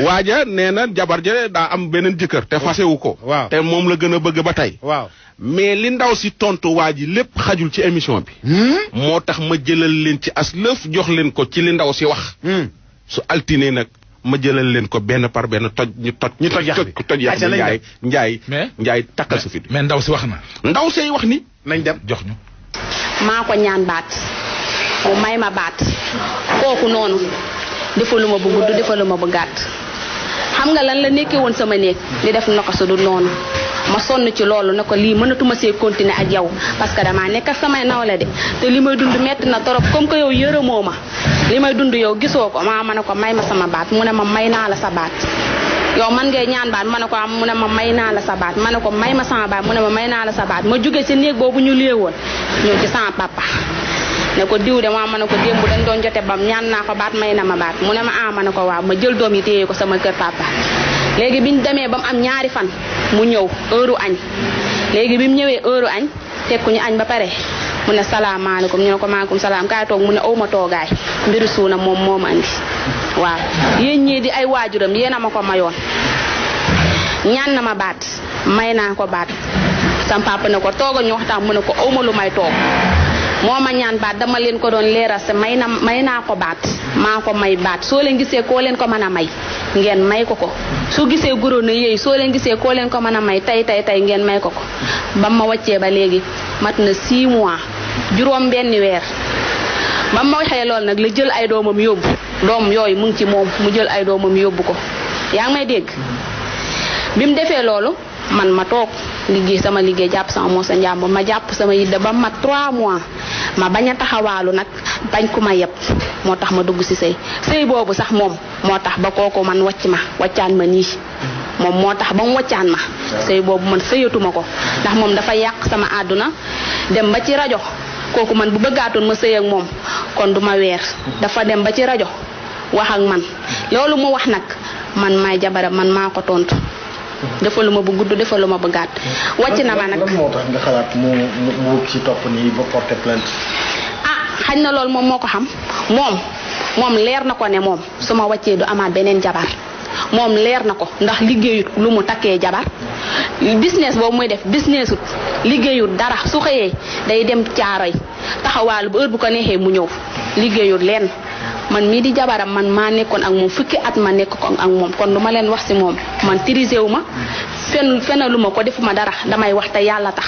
waaja nee na jabar ja daa am beneen jëkkër te fasewu ko te moom la gën a bëgg ba tey mais li ndaw si tontu waa ji lépp xajul ci émission bi moo tax ma jëlal leen ci as lëf jox leen ko ci li ndaw si wax su altine nag ma jëlal leen ko benn par benn toj yax bi njaay takkal su fi mais ndaw si wax na ndaw say wax ni nañ dem jox ñu maa ko ñaan baat mu may ma baat kooku noonu defaluma bu gudd defaluma bu gàtt xam nga lan la nekkee woon sama néeg di def naka su dul noonu ma sonn ci loolu ne ko lii mënatuma see continuer ak yow parce que damaa nekk ak samay nawle de te li may dund metti na torop comme que yow yërëmoo ma li may dund yow gisoo ko ma ne ko may ma sama baat mu ne ma may naa la sa baat yow man ngay ñaan baat ma ne ko am mu ne ma may naa la sa baat ma ne ko may ma sama baat mu ne ma may naa la sa baat ma jóge ci néeg boobu ñu léewoon ñëw ci sama papa ne ko diw de ma ne ko démb dañ doon jote bam ñaan naa ko baat may na ma baat mu ne ma ma ne ko waaw ma jël doom yi téye ko sama kër papa léegi biñ demee ba mu am ñaari fan mu ñëw heure añ léegi bi mu ñëwee heure añ tekku ñu añ ba pare mu ne salaamaaleykum ñu ne ko maaleykum salaam kaay toog mu ne aw ma toogaay mbiru suuna moom moo ma andi waaw yéen ñii di ay waajuram yéen a ma ko mayoon ñaan na ma baat may naa ko baat sam papa ne ko tooga ñu waxtaan mu ne ko aw ma lu may toog moo ma ñaan baat dama leen ko doon leeral se may naa ko baat maa ko may baat soo leen gisee koo leen ko mën a may ngeen may ko ko su gisee goro na yéey soo leen gisee koo leen ko mën a may tey ngeen may ko ko ba ma wàccee ba léegi mat na 6 mois juróom benn weer ba ma waxee loolu nag la jël ay doomam yóbbu doom yooyu mu ngi ci moom mu jël ay doomam yóbbu ko yaa ngi may dégg bi mu defee loolu man ma toog liggéey sama liggéey jàpp sama moo sa njàmb ma jàpp sama yidda ba mat 3 mois ma bañ a taxawaalu nag bañ ku ma yeb moo tax ma dugg ci sëy boobu sax moom moo tax ba kooku man waccaan ma nii moom moo tax ba mu waccaan ma sëy boobu man sëyatuma ko ndax moom dafa yàq sama àdduna dem ba ci rajo kooku man bu bëggaatoon ma sëy ak moom kon du ma weer dafa dem ba ci rajo wax ak man loolu mu wax nag man may jabaram man maa ko tontu defaluma bu gudd defaluma bu gàtt wàcc na ma nag moo tax nga xalaat mu ci topp nii ba porter plainte xañ na loolu moom moo ko xam moom leer na ko ne moom su ma wàccee du amaat beneen jabar moom leer na ko ndax liggéeyut lu mu takkee jabar business boobu muy def businessut liggéeyut dara su xëyee day dem caaroy taxawaalu ba heure bu ko neexee mu ñëw liggéeyut leen man mii di jabaram man maa nekkoon ak moom fukki at ma nekk ko ak moom kon du ma leen wax ci moom man tirisé wu ma fenalu ma ko defuma dara damay wax te yàlla tax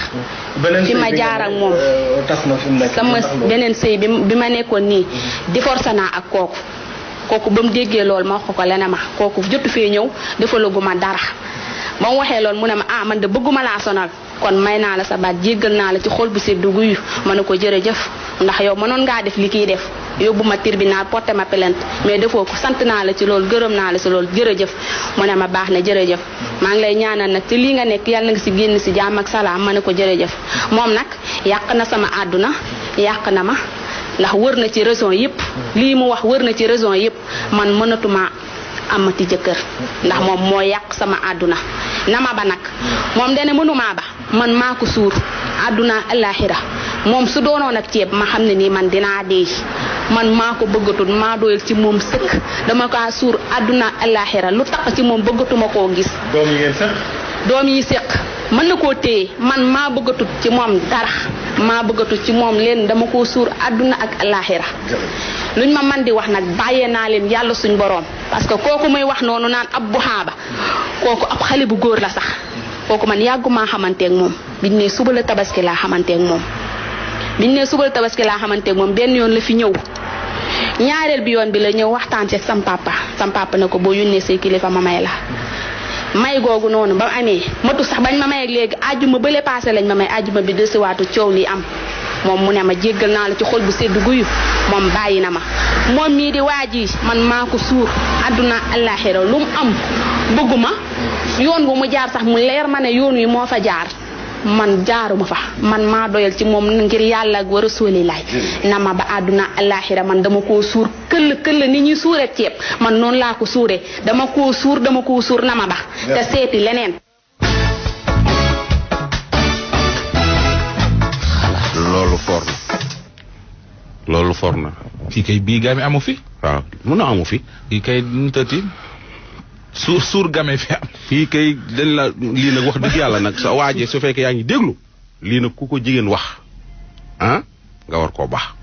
fi ma jaar ak moom sama beneen sëy bi ma nekkoon nii divorcé naa ak kooku ba mu déggee loolu ma wax ko lene ma kooku jotu fee ñëw defalaguma dara ba mu waxee loolu mu ne ma man de bëgguma laa sonal kon may naa la sa baat jéggal naa la ci xol bu seddu guyu ma ne ko jërëjëf ndax yow mënoon ngaa def li kiy def yóbbu ma tribunal porté ma plainte mais defoo ko sant naa la ci loolu gërëm naa la ci loolu jërëjëf mu ne ma baax na jërëjëf maa ngi lay ñaanal nag ci lii nga nekk yàlla nga ci génn ci jàmm ak salaam ma ne ko jërëjëf moom nag yàq na sama àdduna yàq na ma ndax wër na ci raison yëpp lii mu wax wër na ci raison yëpp man mënatuma amati jëkkër ndax moom moo yàq sama àdduna nama ba nag moom dene mënumaa ba man maa ko suur àdduna alaxira moom su doonoon ak ceeb ma xam ne nii man dinaa dee man maa ko bëggatul maa doyal ci moom sëkk dama kaa suur àdduna alaxira lu tax ci moom bëggatuma koo gis doom yi séq mën na koo téye man maa bëggatut ci moom dara maa bëggatut ci moom leen dama koo suur àdduna ak alaxira luñ ma man di wax nag bàyyee naa leen yàlla suñ boroom parce que kooku muy wax noonu naan ab bu xaaba kooku ab xale bu góor la sax kooku man yàggumaa xamanteeg moom biñ ne suba la tabaski laa xamanteeg moom benn yoon la fi ñëw ñaareel bi yoon bi la ñëw waxtaan ci sam papa ne ko boo yónnee say kilifa ma may la may googu noonu ba amee matu sax bañ ma may ak léegi àjjuma bële passé lañ ma may àjjuma bi desiwaatu coow li am moom mu ne ma jéggal naa la ci xol bu sedd guyu moom bàyyi na ma moom mii di waaji man maa ko suur àdduna alaxira lu mu am bëgguma yoon wu mu jaar sax mu leer ma ne yoon wi moo fa jaar man jaaruma fa man maa doyal ci moom ngir yàlla ak wa rasulilaay na ma ba àdduna alaxira man dama koo suur këll ni ñuy suuree ceeb man noonu laa ko suuree dama koo suur na ma ba te seeti leneen loolu for na fii kay bii gaa mi amu fi waaw mun na amu fi. yi kay nu tëti suur game fi am. fii kay dañ la lii nag wax dëgg yàlla nag sa waaje su fekkee yaa ngi déglu lii nag ku ko jigéen wax ah nga war koo baax.